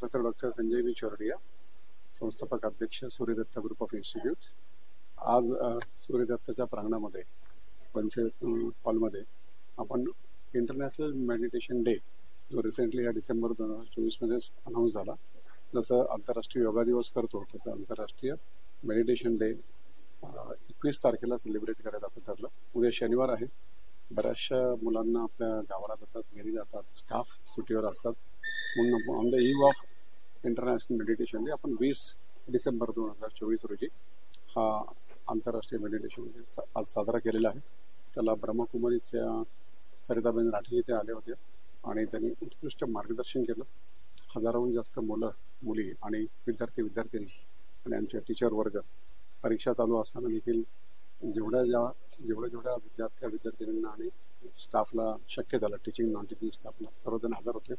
Professor doctor Sanjay बी चोरडिया, संस्थापक अध्यक्ष Suryadatta group of institutes. आज सूर्यदत्तच्या प्रांगणामध्ये बनसे हॉलमध्ये आपण इंटरनॅशनल मेडिटेशन डे जो रिसेंटली या डिसेंबर 2024 मध्येच अनाऊन्स झाला, जसं आंतरराष्ट्रीय योगा दिवस करतो तसं आंतरराष्ट्रीय मेडिटेशन डे 21 तारखेला सेलिब्रेट करायचं ठरलं। उद्या शनिवार आहे, बऱ्याचशा मुलांना आपल्या गावाला जातात, घरी जातात, स्टाफ सुट्टीवर असतात, म्हणून on the eve of international meditation day आपण 20 डिसेंबर 2024 रोजी हा आंतरराष्ट्रीय मेडिटेशन डे आज साजरा केलेला आहे। त्याला ब्रह्मकुमारीच्या सरिताबेन राठी इथे आले होते आणि त्यांनी उत्कृष्ट मार्गदर्शन केलं। हजारोहून जास्त मुलं मुली आणि विद्यार्थी आणि आमचे टीचर वर्ग परीक्षा चालू असताना देखील जेवढ्या विद्यार्थ्यांना आणि स्टाफला शक्य झालं, टीचिंग नॉन टीचिंग स्टाफला सर्वजण हजर होते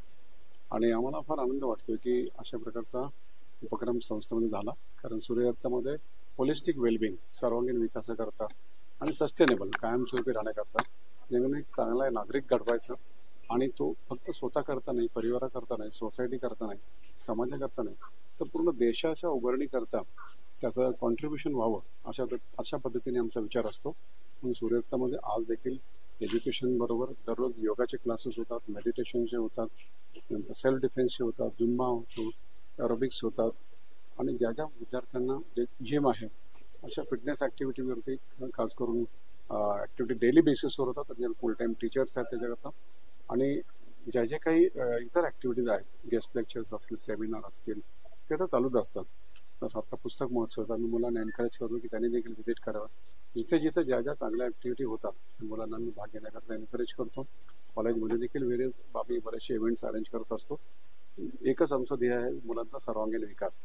आणि आम्हाला फार आनंद वाटतो की अशा प्रकारचा उपक्रम संस्थेमध्ये झाला, कारण सूर्यदत्तमध्ये होलिस्टिक वेलबिंग सर्वांगीण विकासाकरता आणि सस्टेनेबल कायमस्वरूपी राहण्याकरता नेहमी एक चांगला नागरिक घडवायचं आणि तो फक्त स्वतः करता नाही, परिवाराकरता नाही, सोसायटी करता नाही, समाजाकरता नाही, तर पूर्ण देशाच्या उभारणीकरता त्याचं कॉन्ट्रीब्युशन व्हावं अशा पद्धतीने आमचा विचार असतो। म्हणून सूर्यदत्तमध्ये आज देखील एज्युकेशन बरोबर दररोज योगाचे क्लासेस होतात, मेडिटेशनचे होतात, नंतर सेल्फ डिफेन्सचे होतात, जुम्मा होतो, एरोबिक्स होतात आणि ज्या विद्यार्थ्यांना जे जिम आहे अशा फिटनेस ॲक्टिव्हिटीवरती खास करून ॲक्टिव्हिटी डेली बेसिसवर होतात, म्हणजे फुल टाईम टीचर्स आहेत त्याच्याकरता आणि जे काही इतर ॲक्टिव्हिटीज आहेत, गेस्ट लेक्चर्स असतील, सेमिनार असतील, ते तर चालूच असतात। तसं आता पुस्तक महोत्सव आम्ही मुलांना एनकरेज करतो की त्यांनी देखील व्हिजिट करावं। जिथे ज्या चांगल्या ॲक्टिव्हिटी होतात मुलांना मी भाग घेण्याकरता एनकरेज करतो। कॉलेजमध्ये देखील वेरियस बाबी बरेचसे इव्हेंट्स अरेंज करत असतो। एकच आमचं ध्येय आहे, मुलांचा सर्वांगीण विकास।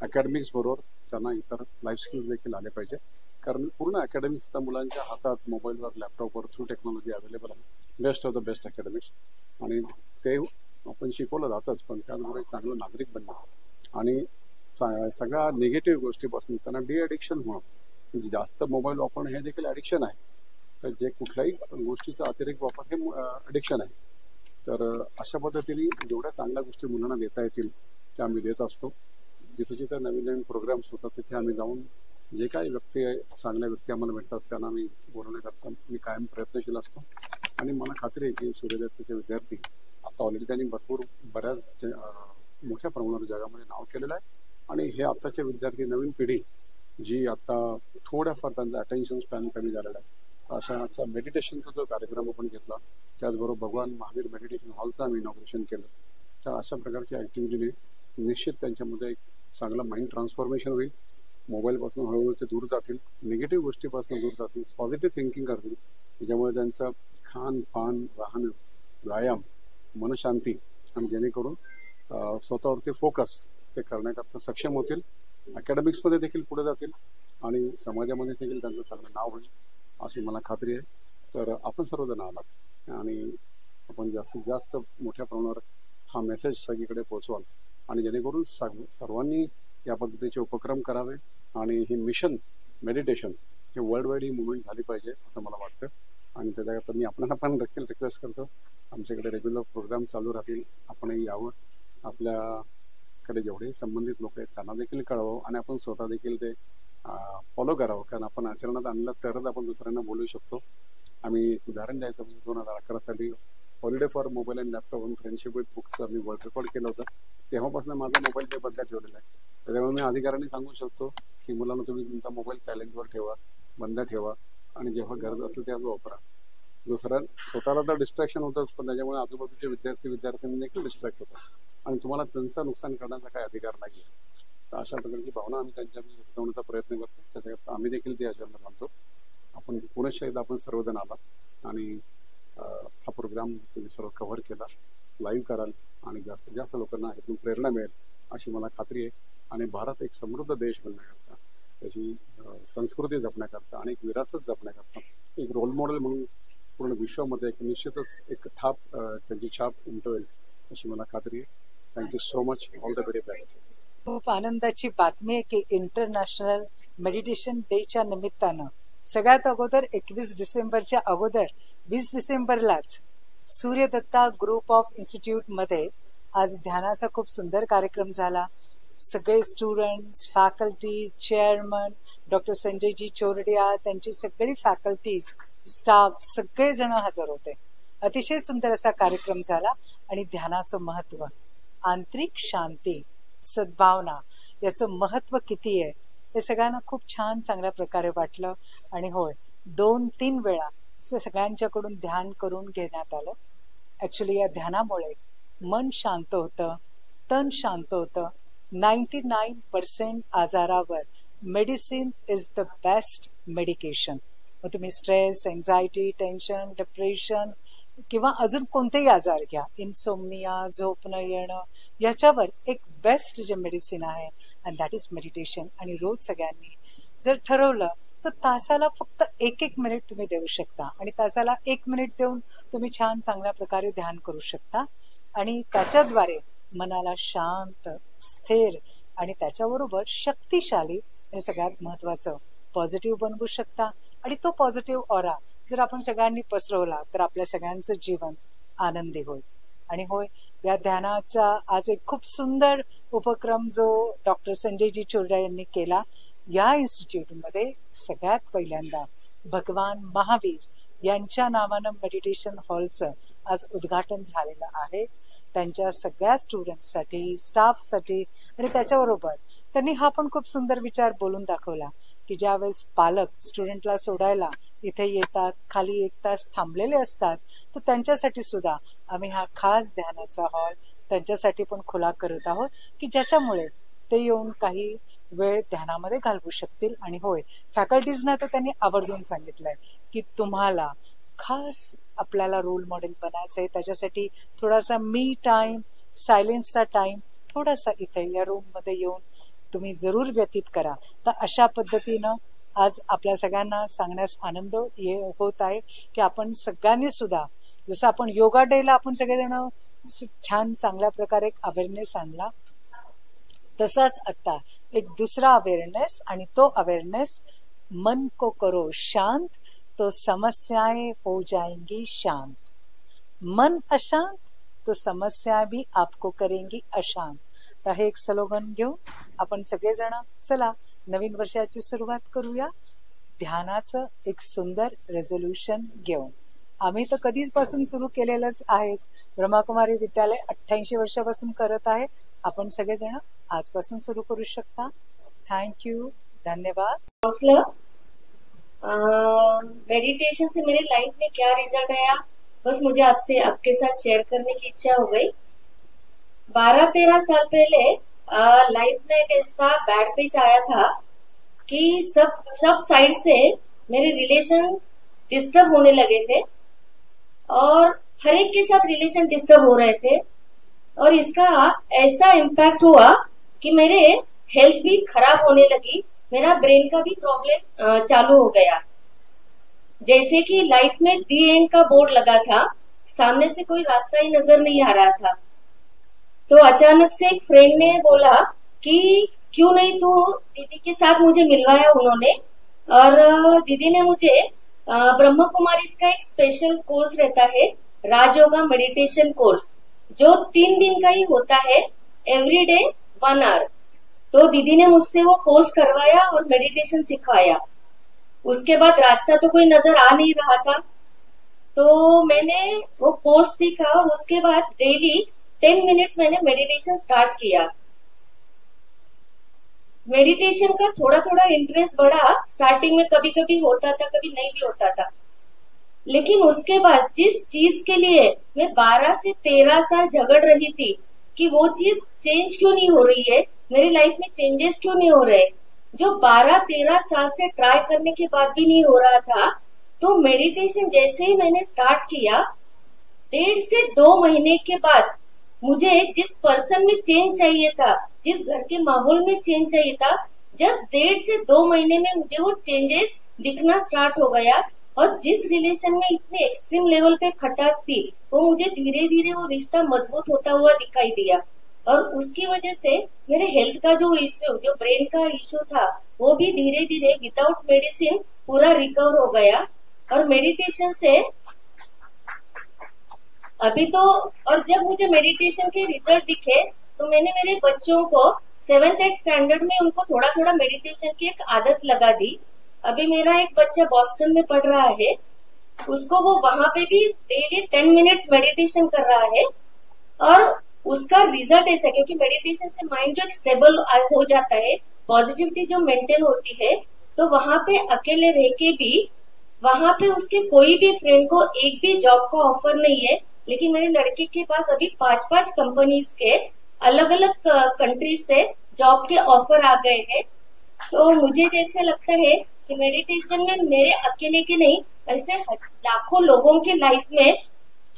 अकॅडमिक्स बरोबर त्यांना इतर लाईफ स्किल्स देखील आले पाहिजे, कारण पूर्ण अकॅडमिक्स आता मुलांच्या हातात मोबाईलवर, लॅपटॉपवर थ्रू टेक्नॉलॉजी अवेलेबल आहे। Best of the best academics आणि ते आपण शिकवलं जातच, पण त्याचबरोबर एक चांगलं नागरिक बनणं आणि सगळ्या निगेटिव्ह गोष्टीपासून त्यांना डी ॲडिक्शन होणं, म्हणजे जास्त मोबाईल वापरणं हे देखील ॲडिक्शन आहे। तर जे कुठल्याही गोष्टीचा अतिरेक वापर हे ॲडिक्शन आहे। तर अशा पद्धतीने जेवढ्या चांगल्या गोष्टी मुलांना देता येतील त्या आम्ही देत असतो। जिथे नवीन प्रोग्राम्स होतात तिथे आम्ही जाऊन जे काही चांगल्या व्यक्ती आम्हाला भेटतात त्यांना आम्ही बोलवण्याकरता मी कायम प्रयत्नशील असतो आणि मला खात्री आहे की सूर्यदत्तचे विद्यार्थी आता ऑलरेडी त्यांनी बऱ्याच मोठ्या प्रमाणावर जगामध्ये नाव केलेलं आहे आणि हे आत्ताचे विद्यार्थी नवीन पिढी जी आता थोड्याफार त्यांचा अटेन्शन स्पॅन कमी झालेला आहे, तर अशाचा मेडिटेशनचा जो कार्यक्रम आपण घेतला, त्याचबरोबर भगवान महावीर मेडिटेशन हॉलचं आम्ही इनॉग्रेशन केलं, तर अशा प्रकारच्या ॲक्टिव्हिटीने निश्चित त्यांच्यामध्ये एक चांगला माइंड ट्रान्सफॉर्मेशन होईल। मोबाईलपासून हळूहळू ते दूर जातील, निगेटिव्ह गोष्टीपासून दूर जातील, पॉझिटिव्ह थिंकिंग करतील, त्याच्यामुळे त्यांचं खान पान, राहणं, व्यायाम, मनशांती आणि जेणेकरून स्वतःवरती फोकस ते करण्याकरता सक्षम होतील, अकॅडमिक्समध्ये देखील पुढे जातील आणि समाजामध्ये देखील त्यांचं चांगलं नाव होईल अशी मला खात्री आहे। तर आपण सर्वजण आलात आणि आपण जास्तीत जास्त मोठ्या प्रमाणावर हा मेसेज सगळीकडे पोहोचवाल आणि जेणेकरून सर्वांनी या पद्धतीचे उपक्रम करावे आणि हे मिशन मेडिटेशन हे वर्ल्ड वाईड ही मुवमेंट झाली पाहिजे असं मला वाटतं आणि त्याच्याकरता मी आपल्याला पण देखील रिक्वेस्ट करतो, आमच्याकडे रेग्युलर प्रोग्राम चालू राहतील, आपणही यावं, आपल्याकडे जेवढे संबंधित लोक आहेत त्यांना देखील कळवावं आणि आपण स्वतः देखील ते फॉलो करावं, कारण आपण आचरणात आणलं तरच आपण दुसऱ्यांना बोलू शकतो। आम्ही एक उदाहरण द्यायचं म्हणजे 2011 साली holiday for mobile and laptop on friendship with बुक्सचं आम्ही वर्ल्ड रेकॉर्ड केलं होतं। तेव्हापासून माझा मोबाईल ते बंद ठेवलेला आहे, त्याच्यामुळे मी अधिकाऱ्यांनी सांगू शकतो की मुलांना तुम्ही तुमचा मोबाईल सायलेंटवर ठेवा, बंद ठेवा आणि जेव्हा गरज असेल तेव्हा वापरा। दुसरं स्वतःला तर डिस्ट्रॅक्शन होतंच, पण त्याच्यामुळे आजूबाजूचे विद्यार्थ्यांनी देखील डिस्ट्रॅक्ट होतात आणि तुम्हाला त्यांचं नुकसान करण्याचा काही अधिकार नाही आहे। तर अशा प्रकारची भावना आम्ही त्यांच्यामध्ये रुजवण्याचा प्रयत्न करतो, त्याच्याकरता आम्ही देखील ते आचरणात आणतो। आपण पुनश्च एकदा आपण सर्वजण आलात आणि हा प्रोग्राम तुम्ही सर्व कव्हर केला, लाईव्ह कराल आणि जास्तीत जास्त लोकांना यातून प्रेरणा मिळेल अशी मला खात्री आहे आणि भारत एक समृद्ध देश बनण्याकरता, त्याची संस्कृती जपण्याकरता आणि एक विरासत जपण्याकरता एक रोल मॉडेल म्हणून पूर्ण विश्वामध्ये एक निश्चितच एक त्यांची छाप उमटवेल अशी मला खात्री आहे। Thank you so much, all the very best. खूप आनंदाची बातमी आहे की इंटरनॅशनल मेडिटेशन डेच्या निमित्तानं सगळ्यात अगोदर 21 डिसेंबरच्या अगोदर 20 डिसेंबरलाच सूर्यदत्ता ग्रुप ऑफ इन्स्टिट्यूट मध्ये आज ध्यानाचा खूप सुंदर कार्यक्रम झाला. सगळे students, faculty, chairman doctor Sanjay ji Chordiya, त्यांची सगळी फॅकल्टीज, स्टाफ सगळेजण हजर होते. अतिशय सुंदर असा कार्यक्रम झाला. आणि ध्यानाचं महत्व, आंतरिक शांती, सद्भावना याचं महत्व किती आहे हे सगळ्यांना खूप छान चांगल्या प्रकारे वाटलं. आणि होय, 2-3 वेळा सगळ्यांच्याकडून ध्यान करून घेण्यात आलं. ऍक्च्युली या ध्यानामुळे मन शांत होतं, तन शांत होतं. 99% आजारावर medicine is the best medication. मग तुम्ही स्ट्रेस, एन्झायटी, टेन्शन, डिप्रेशन किंवा अजून कोणतेही आजार घ्या, इन्सोमनिया, झोप न येणं, याच्यावर एक बेस्ट जे मेडिसिन आहे अँड दॅट इज मेडिटेशन. आणि रोज सगळ्यांनी जर ठरवलं तर तासाला फक्त 1 मिनिट तुम्ही देऊ शकता. आणि तासाला 1 मिनिट देऊन तुम्ही छान चांगल्या प्रकारे ध्यान करू शकता. आणि त्याच्याद्वारे मनाला शांत, स्थिर आणि त्याच्याबरोबर शक्तिशाली आणि सगळ्यात महत्वाचं पॉझिटिव्ह बनवू शकता. आणि तो पॉझिटिव्ह ऑरा जर आपण सगळ्यांनी पसरवला तर आपल्या सगळ्यांचं जीवन आनंदी होईल. आणि होय, या ध्यानाचा आज एक खूप सुंदर उपक्रम जो डॉक्टर संजयजी चोरडिया यांनी केला. या इन्स्टिट्यूटमध्ये सगळ्यात पहिल्यांदा भगवान महावीर यांच्या नावानं मेडिटेशन हॉलचं आज उद्घाटन झालेलं आहे. त्यांच्या सगळ्या स्टुडंटसाठी, स्टाफसाठी आणि त्याच्याबरोबर त्यांनी हा पण खूप सुंदर विचार बोलून दाखवला की ज्यावेळेस पालक स्टुडंटला सोडायला इथे येतात, खाली 1 तास थांबलेले असतात, तर त्यांच्यासाठी सुद्धा आम्ही हा खास ध्यानाचा हॉल त्यांच्यासाठी पण खुला करत आहोत की ज्याच्यामुळे ते येऊन काही वेळ ध्यानामध्ये घालवू शकतील. आणि होय, फॅकल्टीजना तर त्यांनी आवर्जून सांगितलंय की तुम्हाला खास आपल्याला रोल मॉडेल बनायचं आहे. त्याच्यासाठी थोडासा मी टाइम, सायलेन्सचा टाइम थोडासा इथे या रूम मध्ये येऊन तुम्ही जरूर व्यतीत करा. तर अशा पद्धतीनं आज आपल्या सगळ्यांना सांगण्यास आनंद होत आहे की आपण सगळ्यांनी सुद्धा, जसं आपण योगा डेला आपण सगळेजण छान चांगल्या प्रकारे एक अवेअरनेस आणला, तसाच आता एक दुसरा अवेअरनेस, आणि तो अवेअरनेस मन को करो शांत तो समस्याएं हो जाएंगी शांत. मन अशांत तो समस्या भी आपको करेंगी अशांत. तर हे एक स्लोगन घेऊन आपण सगळेजण चला नवीन वर्षाची सुरुवात करूया ध्यानाचं एक सुंदर रेझोल्युशन घेऊन. आम्ही तर कधीपासून सुरू केलेलंच आहे. ब्रह्माकुमारी विद्यालय 88 वर्षापासून करत आहे. आपण सगळेजण आजपासून सुरू करू शकता. थँक्यू, धन्यवाद. मेडिटेशन से मेरे लाइफ में क्या रिजल्ट आया, बस मुझे आपके साथ शेयर करने की इच्छा हो गई. 12-13 साल पहले लाइफ में एक ऐसा बैड पेच आया था कि सब साइड से मेरे रिलेशन डिस्टर्ब होने लगे थे और हर एक के साथ रिलेशन डिस्टर्ब हो रहे थे. और इसका ऐसा इम्पैक्ट हुआ कि मेरे हेल्थ भी खराब होने लगी, मेरा ब्रेन का भी प्रॉब्लम चालू हो गया. जैसे कि लाइफ में दी एंड का बोर्ड लगा था, सामने से कोई रास्ता ही नजर नहीं आ रहा था. तो अचानक से एक फ्रेंड ने बोला कि क्यों नहीं तू दीदी के साथ, मुझे मिलवाया उन्होंने. और दीदी ने मुझे ब्रह्म कुमारी का एक स्पेशल कोर्स रहता है, राजयोगा मेडिटेशन कोर्स, जो 3 दिन का ही होता है, एवरी डे 1 आवर. तो दीदी ने मुझसे वो कोर्स करवाया और मेडिटेशन सिखवाया. उसके बाद रास्ता तो कोई नजर आ नहीं रहा था, तो मैंने वो कोर्स सीखा और उसके बाद डेली 10 मिनट्स मैंने मेडिटेशन स्टार्ट किया. मेडिटेशन का थोड़ा थोड़ा इंटरेस्ट बढ़ा. स्टार्टिंग में कभी कभी होता था, कभी नहीं भी होता था. लेकिन उसके बाद जिस चीज के लिए मैं 12 से 13 साल झगड़ रही थी कि वो चीज चेंज क्यों नहीं हो रही है, मेरी लाइफ में चेंजेस क्यों नहीं हो रहे, जो 12-13 साल से ट्राई करने के बाद भी नहीं हो रहा था, तो मेडिटेशन जैसे ही मैंने स्टार्ट किया, 1.5 से 2 महीने के बाद मुझे जिस पर्सन में चेंज चाहिए था, जिस घर के माहौल में चेंज चाहिए था, जस्ट 1.5 से 2 महीने में मुझे वो चेंजेस दिखना स्टार्ट हो गया. और जिस रिलेशन में इतने एक्सट्रीम लेवल पे खटास थी, वो मुझे धीरे धीरे वो रिश्ता मजबूत होता हुआ दिखाई दिया. और उसकी वजह से मेरे हेल्थ का जो इश्यू, जो ब्रेन का इश्यू था, वो भी धीरे धीरे विदाउट मेडिसिन पूरा रिकवर हो गया. और मेडिटेशन से अभी तो, और जब मुझे मेडिटेशन के रिजल्ट दिखे तो मैंने मेरे बच्चों को 7th-8th स्टैंडर्ड में उनको थोड़ा थोड़ा मेडिटेशन की एक आदत लगा दी। अभी मेरा एक बच्चा बॉस्टन में पढ़ रहा है, उसको वो वहां पे भी डेली 10 मिनट्स मेडिटेशन कर रहा है और उसका रिजल्ट ऐसा, क्योंकि मेडिटेशन से माइंड जो एक स्टेबल हो जाता है, पॉजिटिविटी जो मेंटेन होती है, तो वहां पे अकेले रह के भी वहां पे उसके कोई भी फ्रेंड को एक भी जॉब का ऑफर नहीं है, लेकिन मेरे लड़के के पास अभी 5-5 कंपनीज के अलग अलग कंट्रीज से जॉब के ऑफर आ गए हैं। तो मुझे जैसे लगता है कि मेडिटेशन में मेरे अकेले के नहीं, ऐसे लाखों लोगों के लाइफ में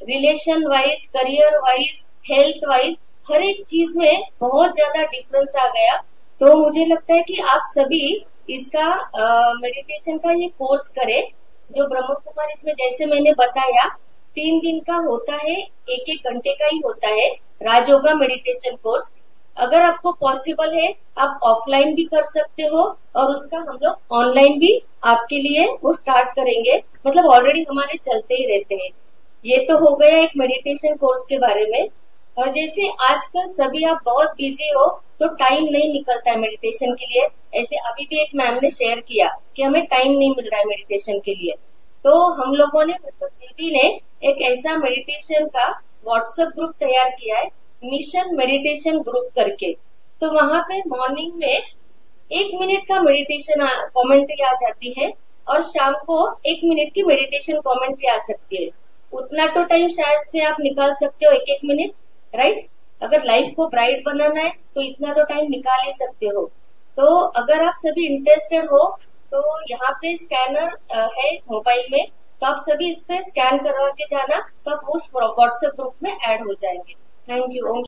relation wise, career wise, health wise, हर एक चीज में बहुत ज्यादा डिफरेंस आ गया। तो मुझे लगता है कि आप सभी इसका मेडिटेशन का ये कोर्स करें, जो ब्रह्म कुमारी इसमें जैसे मैंने बताया 3 दिन का होता है, 1-1 घंटे का ही होता है राजयोगा मेडिटेशन कोर्स। अगर आपको पॉसिबल है आप ऑफलाइन भी कर सकते हो और उसका हम लोग ऑनलाइन भी आपके लिए वो स्टार्ट करेंगे, मतलब ऑलरेडी हमारे चलते ही रहते हैं। ये तो हो गया एक मेडिटेशन कोर्स के बारे में। और जैसे आजकल सभी आप बहुत बिजी हो तो टाइम नहीं निकलता है मेडिटेशन के लिए, ऐसे अभी भी एक मैम ने शेयर किया कि हमें टाइम नहीं मिल रहा है मेडिटेशन के लिए, तो हम लोगों ने, मतलब दीदी ने एक ऐसा मेडिटेशन का व्हाट्सएप ग्रुप तैयार किया है, मिशन मेडिटेशन ग्रुप करके। तो वहां पे मॉर्निंग में 1 मिनट का मेडिटेशन कमेंट्री आ जाती है और शाम को 1 मिनट की मेडिटेशन कमेंट्री आ सकती है। उतना तो टाइम शायद से आप निकाल सकते हो, 1-1 मिनट, राइट? अगर लाइफ को ब्राइट बनाना है तो इतना तो टाइम निकाल ही सकते हो। तो अगर आप सभी इंटरेस्टेड हो तो यहाँ पे स्कैनर है मोबाइल में, तो आप सभी इस पे स्कैन करवा के जाना, तो आप उस व्हाट्सएप ग्रुप में ऐड हो जाएंगे। Thank you. ओम